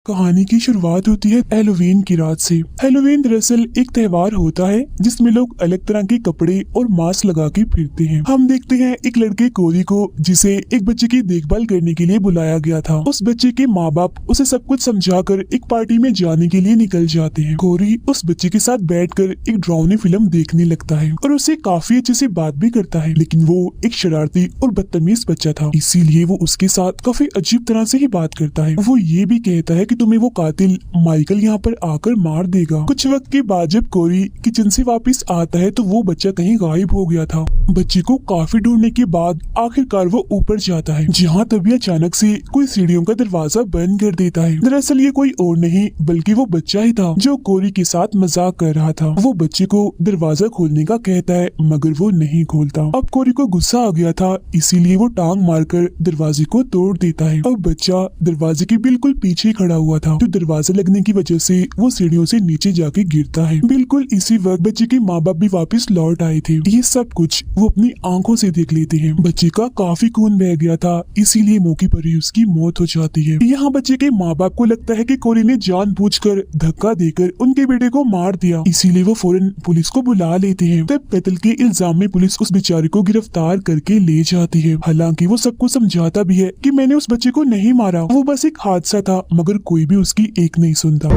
कहानी की शुरुआत होती है हैलोवीन की रात से। हैलोवीन दरअसल एक त्योहार होता है जिसमें लोग अलग तरह के कपड़े और मास्क लगा के फिरते हैं। हम देखते हैं एक लड़के कोरी को जिसे एक बच्चे की देखभाल करने के लिए बुलाया गया था। उस बच्चे के माँ बाप उसे सब कुछ समझाकर एक पार्टी में जाने के लिए निकल जाते हैं। कोरी उस बच्चे के साथ बैठकर एक डरावनी फिल्म देखने लगता है और उसे काफी अच्छे से बात भी करता है, लेकिन वो एक शरारती और बदतमीज बच्चा था, इसीलिए वो उसके साथ काफी अजीब तरह से ही बात करता है। वो ये भी कहता है कि तुम्हें वो कातिल माइकल यहाँ पर आकर मार देगा। कुछ वक्त के बाद जब कोरी किचन से वापस आता है तो वो बच्चा कहीं गायब हो गया था। बच्चे को काफी ढूंढने के बाद आखिरकार वो ऊपर जाता है, जहाँ तभी अचानक से कोई सीढ़ियों का दरवाजा बंद कर देता है। दरअसल ये कोई और नहीं बल्कि वो बच्चा ही था जो कोरी के साथ मजाक कर रहा था। वो बच्चे को दरवाजा खोलने का कहता है मगर वो नहीं खोलता। अब कोरी को गुस्सा आ गया था, इसीलिए वो टांग मारकर दरवाजे को तोड़ देता है। अब बच्चा दरवाजे के बिल्कुल पीछे खड़ा हुआ था, तो दरवाजा लगने की वजह से वो सीढ़ियों से नीचे जाके गिरता है। बिल्कुल इसी वक्त बच्चे के माँ बाप भी वापस लौट आए थे। ये सब कुछ वो अपनी आंखों से देख लेते हैं। बच्चे का काफी खून बह गया था, इसीलिए मौके पर ही उसकी मौत हो जाती है। यहाँ बच्चे के माँ बाप को लगता है कि कोरी ने जानबूझकर धक्का देकर उनके बेटे को मार दिया, इसीलिए वो फौरन पुलिस को बुला लेते हैं। तब कत्ल के इल्जाम में पुलिस उस बेचारे को गिरफ्तार करके ले जाती है। हालांकि वो सबको समझाता भी है कि मैंने उस बच्चे को नहीं मारा, वो बस एक हादसा था, मगर कोई भी उसकी एक नहीं सुनता।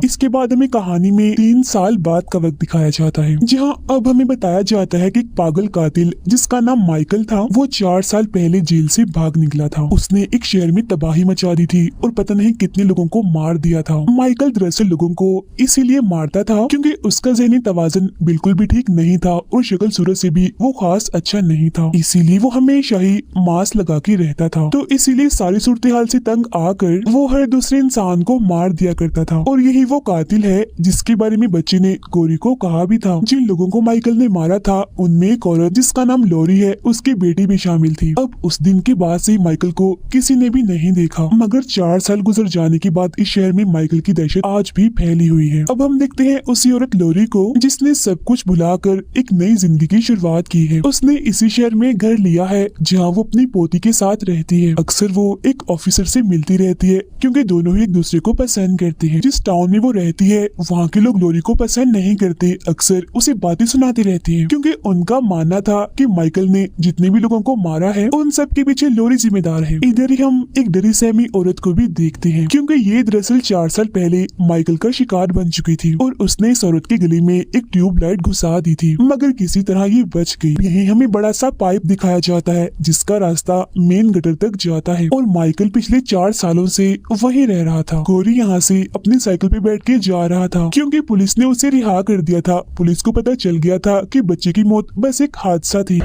इसके बाद हमें कहानी में 3 साल बाद का वक्त दिखाया जाता है, जहां अब हमें बताया जाता है कि एक पागल कातिल जिसका नाम माइकल था वो 4 साल पहले जेल से भाग निकला था। उसने एक शहर में तबाही मचा दी थी और पता नहीं कितने लोगों को मार दिया था। माइकल दरअसल लोगों को इसीलिए मारता था क्योंकि उसका ज़हनी तवाज़ुन बिल्कुल भी ठीक नहीं था और शक्ल सूरत से भी वो खास अच्छा नहीं था, इसीलिए वो हमेशा ही मास्क लगा के रहता था। तो इसीलिए सारी सूरत हाल से तंग आकर वो हर दूसरे इंसान को मार दिया करता था। और यही वो कातिल है जिसके बारे में बच्चे ने कोरी को कहा भी था। जिन लोगों को माइकल ने मारा था उनमें एक औरत जिसका नाम लोरी है, उसकी बेटी भी शामिल थी। अब उस दिन के बाद से माइकल को किसी ने भी नहीं देखा, मगर 4 साल गुजर जाने के बाद इस शहर में माइकल की दहशत आज भी फैली हुई है। अब हम देखते हैं उसी औरत लोरी को जिसने सब कुछ भुलाकर एक नई जिंदगी की शुरुआत की है। उसने इसी शहर में घर लिया है जहाँ वो अपनी पोती के साथ रहती है। अक्सर वो एक ऑफिसर से मिलती रहती है क्योंकि दोनों ही एक दूसरे को पसंद करते हैं। जिस टाउन में वो रहती है वहाँ के लोग लोरी को पसंद नहीं करते, अक्सर उसे बातें सुनाते रहते हैं क्योंकि उनका मानना था कि माइकल ने जितने भी लोगों को मारा है उन सब के पीछे लोरी जिम्मेदार है। इधर ही हम एक डरी सहमी औरत को भी देखते हैं क्योंकि ये दरअसल 4 साल पहले माइकल का शिकार बन चुकी थी और उसने इस औरत के गले में एक ट्यूबलाइट घुसा दी थी, मगर किसी तरह ये बच गई। यही हमें बड़ा सा पाइप दिखाया जाता है जिसका रास्ता मेन गटर तक जाता है और माइकल पिछले 4 सालों से वहीं रह रहा था। कोरी यहाँ से अपनी साइकिल पे बैठ के जा रहा था क्योंकि पुलिस ने उसे रिहा कर दिया था। पुलिस को पता चल गया था कि बच्चे की मौत बस एक हादसा थी।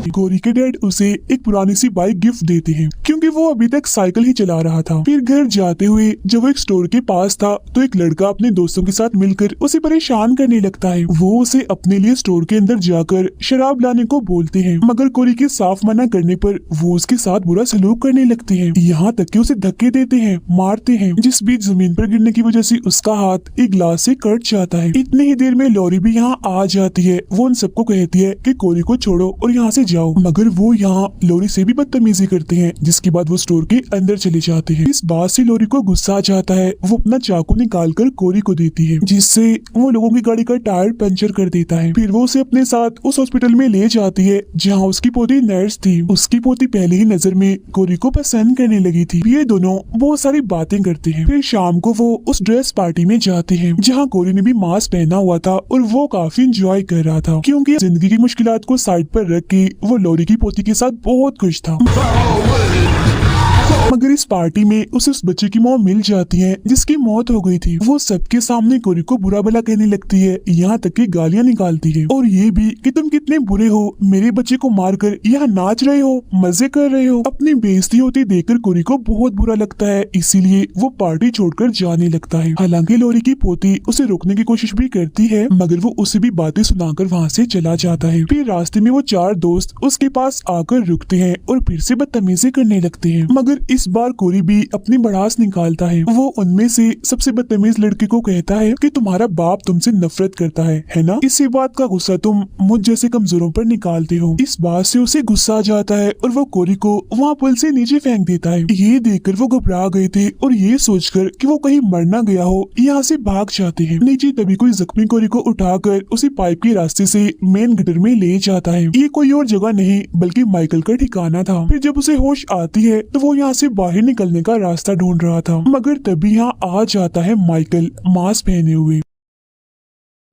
कोरी के डैड उसे एक पुरानी सी बाइक गिफ्ट देते हैं क्योंकि वो अभी तक साइकिल ही चला रहा था। फिर घर जाते हुए जब वो एक स्टोर के पास था तो एक लड़का अपने दोस्तों के साथ मिलकर उसे परेशान करने लगता है। वो उसे अपने लिए स्टोर के अंदर जाकर शराब लाने को बोलते हैं, मगर कोरी के साफ मना करने पर वो उसके साथ बुरा सलूक करने लगते हैं, यहाँ तक कि उसे धक्के देते हैं, मारते हैं। जिस बीच जमीन पर गिरने की वजह से उसका हाथ एक ग्लास से कट जाता है। इतनी ही देर में लोरी भी यहाँ आ जाती है। वो उन सबको कहती है कि कोरी को छोड़ो और यहाँ से जाओ, मगर वो यहाँ लोरी से भी बदतमीजी करते हैं, जिसके बाद वो स्टोर के अंदर चले जाते हैं। इस बात से लोरी को गुस्सा आ जाता है। वो अपना चाकू निकालकर कोरी को देती है जिससे वो लोगों की गाड़ी का टायर पंचर कर देता है। फिर वो उसे अपने साथ उस हॉस्पिटल में ले जाती है जहाँ उसकी पोती नर्स थी। उसकी पोती पहले ही नजर में कोरी को पसंद करने लगी थी। ये दोनों बहुत सारी बातें करते हैं। फिर शाम को वो उस ड्रेस पार्टी में जाते हैं जहाँ कोरी ने भी मास्क पहना हुआ था और वो काफी इंजॉय कर रहा था क्योंकि जिंदगी की मुश्किलात को साइड पर रख के वो लोरी की पोती के साथ बहुत खुश था। मगर इस पार्टी में उसे उस बच्चे की मौत मिल जाती है जिसकी मौत हो गई थी। वो सबके सामने कोरी को बुरा भला कहने लगती है, यहाँ तक कि गालियाँ निकालती है और ये भी कि तुम कितने बुरे हो, मेरे बच्चे को मारकर यहाँ नाच रहे हो, मजे कर रहे हो। अपनी बेइज्जती होती देखकर कोरी को बहुत बुरा लगता है, इसीलिए वो पार्टी छोड़कर जाने लगता है। हालांकि लोरी की पोती उसे रोकने की कोशिश भी करती है, मगर वो उसे भी बातें सुनाकर वहाँ से चला जाता है। फिर रास्ते में वो 4 दोस्त उसके पास आकर रुकते हैं और फिर से बदतमीजी करने लगते हैं, मगर इस बार कोरी भी अपनी भड़ास निकालता है। वो उनमें से सबसे बदतमीज लड़के को कहता है कि तुम्हारा बाप तुमसे नफरत करता है ना? इसी बात का गुस्सा तुम मुझ जैसे कमजोरों पर निकालते हो। इस बात से उसे गुस्सा आ जाता है और वो कोरी को वहाँ पुल से नीचे फेंक देता है। ये देखकर वो घबरा गए थे और ये सोचकर कि वो कहीं मर ना गया हो यहाँ से भाग जाते हैं। नीचे तभी कोई जख्मी कोरी को उठाकर उसी पाइप के रास्ते से मेन गटर में ले जाता है। ये कोई और जगह नहीं बल्कि माइकल का ठिकाना था। फिर जब उसे होश आती है तो वो यहाँ से बाहर निकलने का रास्ता ढूंढ रहा था, मगर तभी यहाँ आ जाता है माइकल मास्क पहने हुए,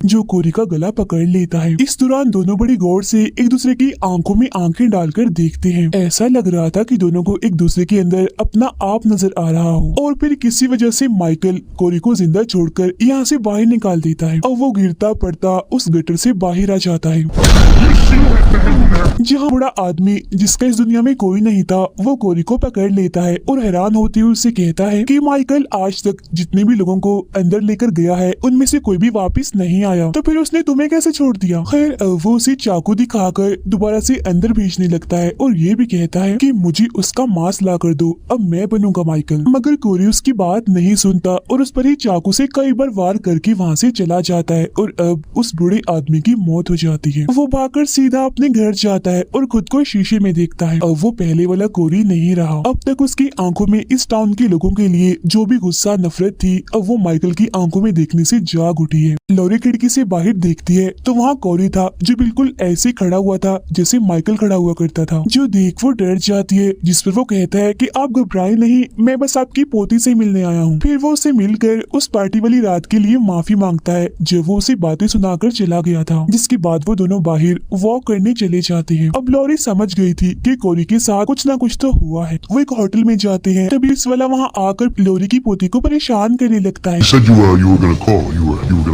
जो कोरी का गला पकड़ लेता है। इस दौरान दोनों बड़ी गौर से एक दूसरे की आंखों में आंखें डालकर देखते हैं। ऐसा लग रहा था कि दोनों को एक दूसरे के अंदर अपना आप नजर आ रहा हो। और फिर किसी वजह से माइकल कोरी को जिंदा छोड़कर यहाँ से बाहर निकाल देता है और वो गिरता पड़ता उस गटर से बाहर आ जाता है। जहाँ बड़ा आदमी जिसका इस दुनिया में कोई नहीं था वो कोरी को पकड़ लेता है और हैरान होते हुए उससे कहता है कि माइकल आज तक जितने भी लोगों को अंदर लेकर गया है उनमें से कोई भी वापस नहीं आया, तो फिर उसने तुम्हें कैसे छोड़ दिया? खैर वो उसे चाकू दिखाकर दोबारा से अंदर भेजने लगता है और ये भी कहता है कि मुझे उसका मांस ला कर दो, अब मैं बनूंगा माइकल। मगर कोरी उसकी बात नहीं सुनता और उस पर ही चाकू से कई बार वार करके वहाँ से चला जाता है और अब उस बूढ़े आदमी की मौत हो जाती है। वो भागकर सीधा अपने घर जाता है और खुद को शीशे में देखता है। अब वो पहले वाला कोरी नहीं रहा। अब तक उसकी आंखों में इस टाउन के लोगों के लिए जो भी गुस्सा नफरत थी अब वो माइकल की आंखों में देखने से जाग उठी है। लॉरी खिड़की से बाहर देखती है तो वहाँ कोरी था जो बिल्कुल ऐसे खड़ा हुआ था जैसे माइकल खड़ा हुआ करता था। जो देख वो डर जाती है, जिस पर वो कहता है कि आप घबराए नहीं, मैं बस आपकी पोती से मिलने आया हूँ। फिर वो उसे मिलकर उस पार्टी वाली रात के लिए माफी मांगता है जो वो उसे बातें सुनाकर चला गया था। जिसके बाद वो दोनों बाहर वॉक करने चले जाते हैं। अब लॉरी समझ गई थी कि कोरी के साथ कुछ ना कुछ तो हुआ है। वो एक होटल में जाते हैं, तभी इस वाला वहाँ आकर लॉरी की पोती को परेशान करने लगता है।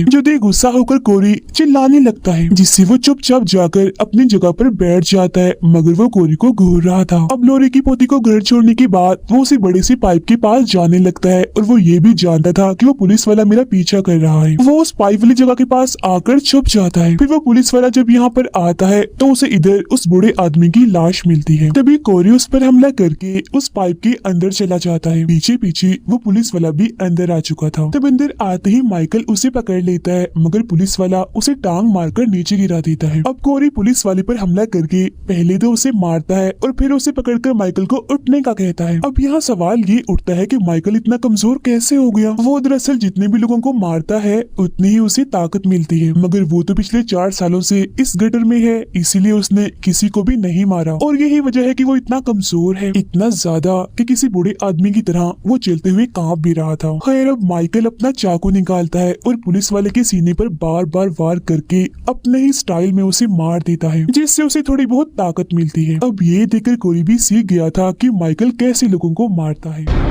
जो देख गुस्सा होकर कोरी चिल्लाने लगता है, जिससे वो चुपचाप जाकर अपनी जगह पर बैठ जाता है, मगर वो कोरी को घूर रहा था। अब लॉरी की पोती को घर छोड़ने के बाद वो उसी बड़े से पाइप के पास जाने लगता है और वो ये भी जानता था कि वो पुलिस वाला मेरा पीछा कर रहा है। वो उस पाइप वाली जगह के पास आकर छुप जाता है। फिर वो पुलिस वाला जब यहाँ पर आता है तो उसे इधर उस बूढ़े आदमी की लाश मिलती है। तभी कोरी उस पर हमला करके उस पाइप के अंदर चला जाता है। पीछे पीछे वो पुलिस वाला भी अंदर आ चुका था। तब अंदर आते ही माइकल उसे पकड़ लेता है, मगर पुलिस वाला उसे टांग मारकर नीचे गिरा देता है। अब कोरी पुलिस वाले पर हमला करके पहले तो उसे मारता है और फिर उसे पकड़कर माइकल को उठने का कहता है। अब यहाँ सवाल ये उठता है कि माइकल इतना कमजोर कैसे हो गया? वो दरअसल जितने भी लोगों को मारता है उतनी ही उसे ताकत मिलती है, मगर वो तो पिछले 4 सालों से इस गटर में है, इसीलिए उसने किसी को भी नहीं मारा। और यही वजह है कि वो इतना कमजोर है, इतना ज्यादा कि किसी बूढ़े आदमी की तरह वो चलते हुए कांप भी रहा था। खैर अब माइकल अपना चाकू निकालता है और पुलिस वाले के सीने पर बार बार वार करके अपने ही स्टाइल में उसे मार देता है, जिससे उसे थोड़ी बहुत ताकत मिलती है। अब ये देखकर कोई भी सीख गया था कि माइकल कैसे लोगों को मारता है।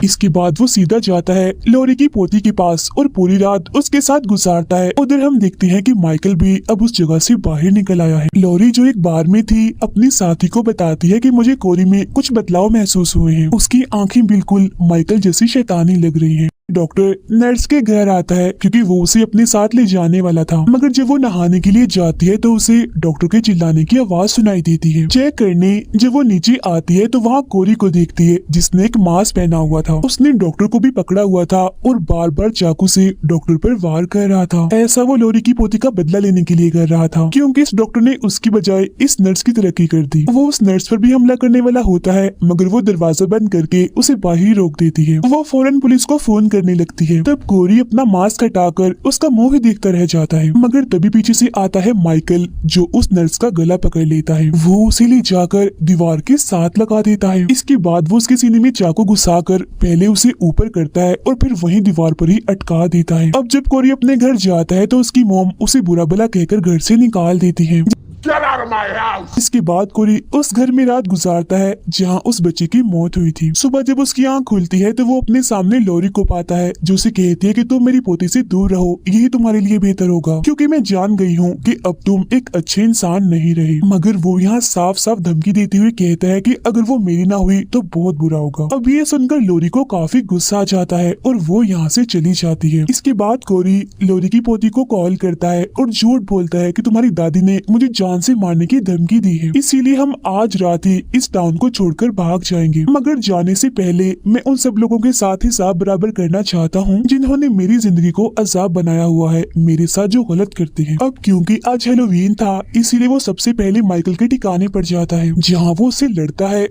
इसके बाद वो सीधा जाता है लॉरी की पोती के पास और पूरी रात उसके साथ गुजारता है। उधर हम देखते हैं कि माइकल भी अब उस जगह से बाहर निकल आया है। लॉरी जो एक बार में थी अपनी साथी को बताती है कि मुझे कोरी में कुछ बदलाव महसूस हुए हैं। उसकी आंखें बिल्कुल माइकल जैसी शैतानी लग रही हैं। डॉक्टर नर्स के घर आता है क्योंकि वो उसे अपने साथ ले जाने वाला था, मगर जब वो नहाने के लिए जाती है तो उसे डॉक्टर के चिल्लाने की आवाज सुनाई देती है। चेक करने जब वो नीचे आती है तो वहाँ कोरी को देखती है जिसने एक मास्क पहना हुआ था। उसने डॉक्टर को भी पकड़ा हुआ था और बार बार चाकू से डॉक्टर पर वार कर रहा था। ऐसा वो लॉरी की पोती का बदला लेने के लिए कर रहा था, क्योंकि इस डॉक्टर ने उसकी बजाय इस नर्स की तरक्की कर दी। वो उस नर्स पर भी हमला करने वाला होता है, मगर वो दरवाजा बंद करके उसे बाहर रोक देती है। वो फौरन पुलिस को फोन करने लगती है। तब कोरी अपना मास्क हटाकर उसका मुंह ही देखता रह जाता है, मगर तभी पीछे से आता है माइकल जो उस नर्स का गला पकड़ लेता है। वो उसे ले जाकर दीवार के साथ लगा देता है। इसके बाद वो उसके सीने में चाकू घुसाकर पहले उसे ऊपर करता है और फिर वहीं दीवार पर ही अटका देता है। अब जब कोरी अपने घर जाता है तो उसकी मॉम उसे बुरा भला कहकर घर से निकाल देती है। Get out of my house! इसके बाद कोरी उस घर में रात गुजारता है जहाँ उस बच्चे की मौत हुई थी। सुबह जब उसकी आंख खुलती है तो वो अपने सामने लॉरी को पाता है जो उसे कहती है कि तुम मेरी पोती से दूर रहो, यही तुम्हारे लिए बेहतर होगा, क्योंकि मैं जान गई हूँ कि अब तुम एक अच्छे इंसान नहीं रहे। मगर वो यहाँ साफ साफ धमकी देते हुए कहता है कि अगर वो मेरी ना हुई तो बहुत बुरा होगा। अब ये सुनकर लॉरी को काफी गुस्सा आ जाता है और वो यहाँ से चली जाती है। इसके बाद कोरी लॉरी की पोती को कॉल करता है और झूठ बोलता है कि तुम्हारी दादी ने मुझे जान से मारने की धमकी दी है, इसीलिए हम आज रात ही इस टाउन को छोड़कर भाग जाएंगे। मगर जाने से पहले मैं उन सब लोगों के साथ हिसाब बराबर करना चाहता हूँ जिन्होंने मेरी जिंदगी को अजाब बनाया हुआ है, मेरे साथ जो गलत करते हैं। अब क्योंकि आज हेलोवीन था, इसीलिए वो सबसे पहले माइकल के ठिकाने पर जाता है जहाँ वो उससे लड़ता है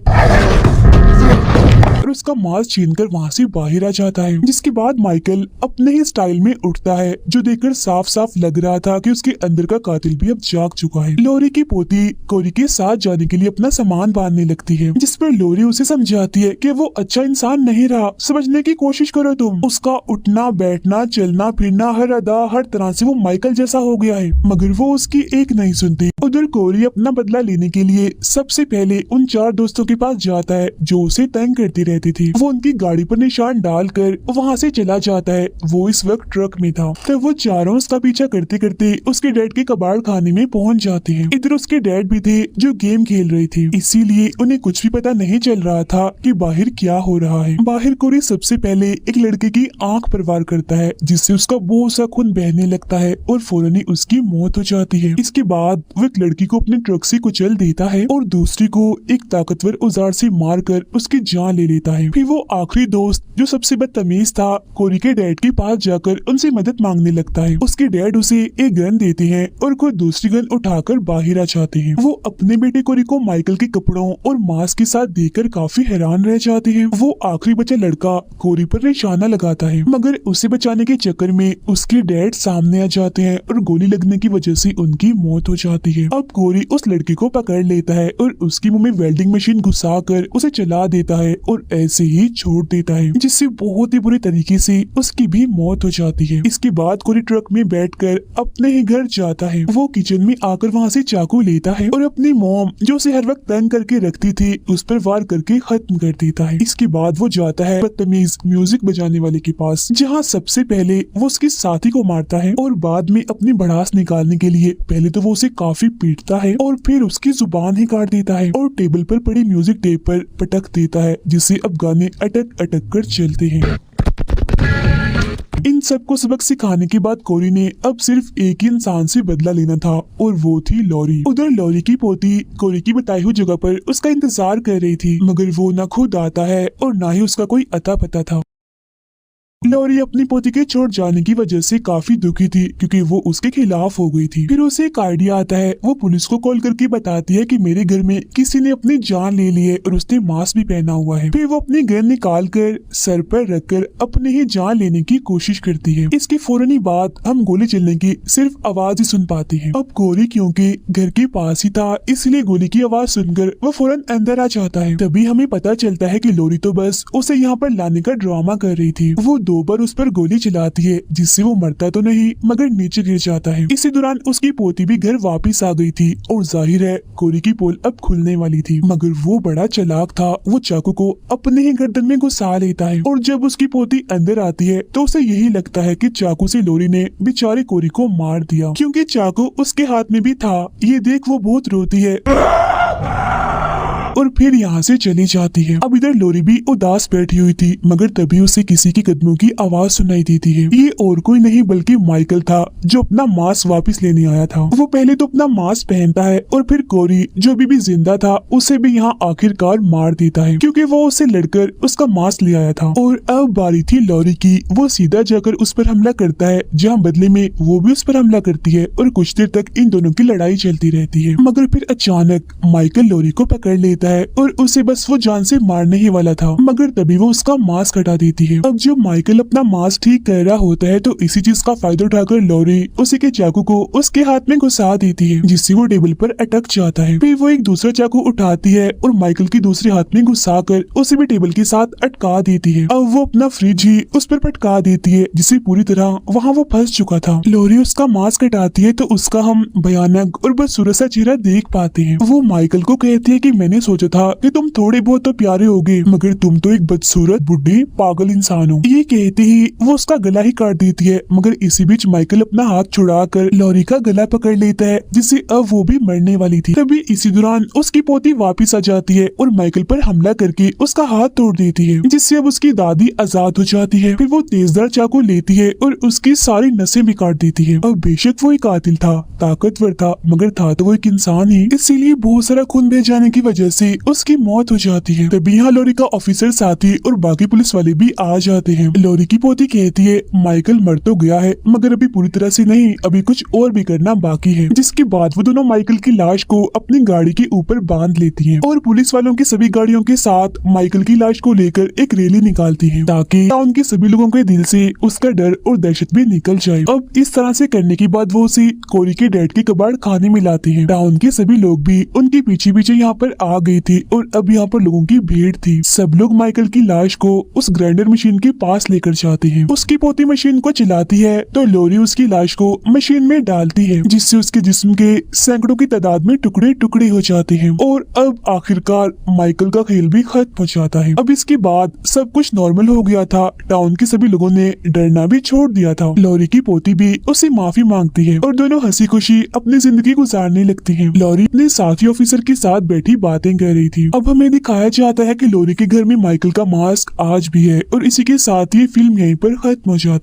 और उसका मांस छीनकर वहाँ से बाहर आ जाता है। जिसके बाद माइकल अपने ही स्टाइल में उठता है, जो देखकर साफ साफ लग रहा था कि उसके अंदर का कातिल भी अब जाग चुका है। लोरी की पोती कोरी के साथ जाने के लिए अपना सामान बांधने लगती है, जिस पर लोरी उसे समझाती है कि वो अच्छा इंसान नहीं रहा, समझने की कोशिश करो तुम। उसका उठना बैठना चलना फिरना हर अदा हर तरह से वो माइकल जैसा हो गया है, मगर वो उसकी एक नहीं सुनती। उधर कोरी अपना बदला लेने के लिए सबसे पहले उन 4 दोस्तों के पास जाता है जो उसे तंग करती रहती थी। वो उनकी गाड़ी पर निशान डालकर वहाँ से चला जाता है। वो इस वक्त ट्रक में था, तब वो चारों उसका पीछा करते करते उसके डैड के कबाड़ खाने में पहुँच जाते हैं। इधर उसके डैड भी थे जो गेम खेल रहे थे, इसीलिए उन्हें कुछ भी पता नहीं चल रहा था कि बाहर क्या हो रहा है। बाहर कोरी सबसे पहले एक लड़के की आंख पर वार करता है, जिससे उसका बहुत सा खून बहने लगता है और फौरन ही उसकी मौत हो जाती है। इसके बाद वो एक लड़की को अपने ट्रक से कुचल देता है और दूसरी को एक ताकतवर औजार से मारकर उसकी जान ले लेता है। फिर वो आखिरी दोस्त जो सबसे बदतमीज था, कोरी के डैड के पास जाकर उनसे मदद मांगने लगता है। उसके डैड उसे एक गन देते हैं और खुद दूसरी गन उठाकर बाहर आ जाते हैं। वो अपने बेटे कोरी को माइकल के कपड़ों और मास्क के साथ देखकर काफी हैरान रह जाते हैं। वो आखिरी बचा लड़का कोरी पर निशाना लगाता है, मगर उसे बचाने के चक्कर में उसके डैड सामने आ जाते हैं और गोली लगने की वजह से उनकी मौत हो जाती है। अब कोरी उस लड़की को पकड़ लेता है और उसकी मुंह में वेल्डिंग मशीन घुसाकर उसे चला देता है और ऐसे ही छोड़ देता है, जिससे बहुत ही बुरी तरीके से उसकी भी मौत हो जाती है। इसके बाद कोरी ट्रक में बैठकर अपने ही घर जाता है। वो किचन में आकर वहाँ से चाकू लेता है और अपनी मॉम जो उसे हर वक्त तंग करके रखती थी उस पर वार करके खत्म कर देता है। इसके बाद वो जाता है बदतमीज म्यूजिक बजाने वाले के पास, जहाँ सबसे पहले वो उसके साथी को मारता है और बाद में अपनी भड़ास निकालने के लिए पहले तो वो उसे काफी पीटता है और फिर उसकी जुबान ही काट देता है और टेबल पर पड़ी म्यूजिक टेप पर पटक देता है, जिससे अब गाने अटक अटक कर चलते हैं। इन सबको सबक सिखाने के बाद कोरी ने अब सिर्फ एक ही इंसान से बदला लेना था और वो थी लॉरी। उधर लॉरी की पोती कोरी की बताई हुई जगह पर उसका इंतजार कर रही थी, मगर वो न खुद आता है और न ही उसका कोई अता पता था। लॉरी अपनी पोती के छोड़ जाने की वजह से काफी दुखी थी, क्योंकि वो उसके खिलाफ हो गई थी। फिर उसे एक आइडिया आता है, वो पुलिस को कॉल करके बताती है कि मेरे घर में किसी ने अपनी जान ले ली है और उसने मास्क भी पहना हुआ है। फिर वो अपनी गन निकाल कर सर पर रखकर अपनी ही जान लेने की कोशिश करती है। इसके फौरन ही बाद हम गोली चलने की सिर्फ आवाज ही सुन पाते हैं। अब कोरी क्योंकि घर के पास ही था, इसलिए गोली की आवाज सुनकर वो फौरन अंदर आ जाता है। तभी हमें पता चलता है कि लॉरी तो बस उसे यहाँ पर लाने का ड्रामा कर रही थी। वो 2 बार उस पर गोली चलाती है, जिससे वो मरता तो नहीं मगर नीचे गिर जाता है। इसी दौरान उसकी पोती भी घर वापस आ गई थी और जाहिर है कोरी की पोल अब खुलने वाली थी, मगर वो बड़ा चालाक था। वो चाकू को अपने ही गर्दन में घुसा लेता है और जब उसकी पोती अंदर आती है तो उसे यही लगता है कि चाकू से लॉरी ने बेचारे कोरी को मार दिया, क्योंकि चाकू उसके हाथ में भी था। ये देख वो बहुत रोती है और फिर यहाँ से चली जाती है। अब इधर लॉरी भी उदास बैठी हुई थी, मगर तभी उसे किसी के कदमों की आवाज सुनाई देती है। ये और कोई नहीं बल्कि माइकल था, जो अपना मास्क वापस लेने आया था। वो पहले तो अपना मास्क पहनता है और फिर कोरी जो अभी जिंदा था उसे भी यहाँ आखिरकार मार देता है, क्योंकि वो उससे लड़कर उसका मास्क ले आया था। और अब बारी थी लॉरी की। वो सीधा जाकर उस पर हमला करता है, जहाँ बदले में वो भी उस पर हमला करती है और कुछ देर तक इन दोनों की लड़ाई चलती रहती है। मगर फिर अचानक माइकल लॉरी को पकड़ लेता है और उसे बस वो जान से मारने ही वाला था, मगर तभी वो उसका मास्क हटा देती है। अब जब माइकल अपना मास्क ठीक कर रहा होता है तो इसी चीज का फायदा उठाकर लॉरी उसी के चाकू को उसके हाथ में घुसा देती है, जिससे वो टेबल पर अटक जाता है। फिर वो एक दूसरा चाकू उठाती है और माइकल की दूसरे हाथ में घुसाकर उसे भी टेबल के साथ अटका देती है। अब वो अपना फ्रिज ही उस पर पटका देती है, जिससे पूरी तरह वहाँ वो फंस चुका था। लॉरी उसका मास्क हटाती है तो उसका हम भयानक और बदसूरत सा चेहरा देख पाते हैं। वो माइकल को कहती है कि मैंने सोचा सोचा था कि तुम थोड़े बहुत तो प्यारे होगे, मगर तुम तो एक बदसूरत बुढ़े पागल इंसान हो। ये कहते ही वो उसका गला ही काट देती है, मगर इसी बीच माइकल अपना हाथ छुड़ाकर लॉरी का गला पकड़ लेता है, जिससे अब वो भी मरने वाली थी। तभी इसी दौरान उसकी पोती वापस आ जाती है और माइकल पर हमला करके उसका हाथ तोड़ देती है, जिससे अब उसकी दादी आजाद हो जाती है। फिर वो तेजदार चाकू लेती है और उसकी सारी नसें भी काट देती है। अब बेशक वो एक कातिल था, ताकतवर था, मगर था तो वो एक इंसान ही, इसीलिए बहुत सारा खून बह जाने की वजह से उसकी मौत हो जाती है। तभी यहाँ लॉरी का ऑफिसर साथी और बाकी पुलिस वाले भी आ जाते हैं। लॉरी की पोती कहती है माइकल मर तो गया है, मगर अभी पूरी तरह से नहीं, अभी कुछ और भी करना बाकी है। जिसके बाद वो दोनों माइकल की लाश को अपनी गाड़ी के ऊपर बांध लेती हैं और पुलिस वालों की सभी गाड़ियों के साथ माइकल की लाश को लेकर एक रैली निकालती है, ताकि टाउन के सभी लोगों के दिल से उसका डर और दहशत भी निकल जाए। अब इस तरह से करने के बाद वो उसे कोरी के डैड के कबाड़ खाने में लाते हैं। टाउन के सभी लोग भी उनके पीछे पीछे यहाँ पर आ गए थे और अब यहाँ पर लोगों की भीड़ थी। सब लोग माइकल की लाश को उस ग्राइंडर मशीन के पास लेकर जाते हैं। उसकी पोती मशीन को चलाती है तो लॉरी उसकी लाश को मशीन में डालती है, जिससे उसके जिस्म के सैकड़ों की तादाद में टुकड़े टुकड़े हो जाते हैं और अब आखिरकार माइकल का खेल भी खत्म हो जाता है। अब इसके बाद सब कुछ नॉर्मल हो गया था। टाउन के सभी लोगों ने डरना भी छोड़ दिया था। लॉरी की पोती भी उससे माफी मांगती है और दोनों हंसी खुशी अपनी जिंदगी गुजारने लगती हैं। लॉरी अपने साथी ऑफिसर के साथ बैठी बातें कर रही थी। अब हमें दिखाया जाता है कि लॉरी के घर में माइकल का मास्क आज भी है और इसी के साथ ये फिल्म यहीं पर खत्म हो जाती है।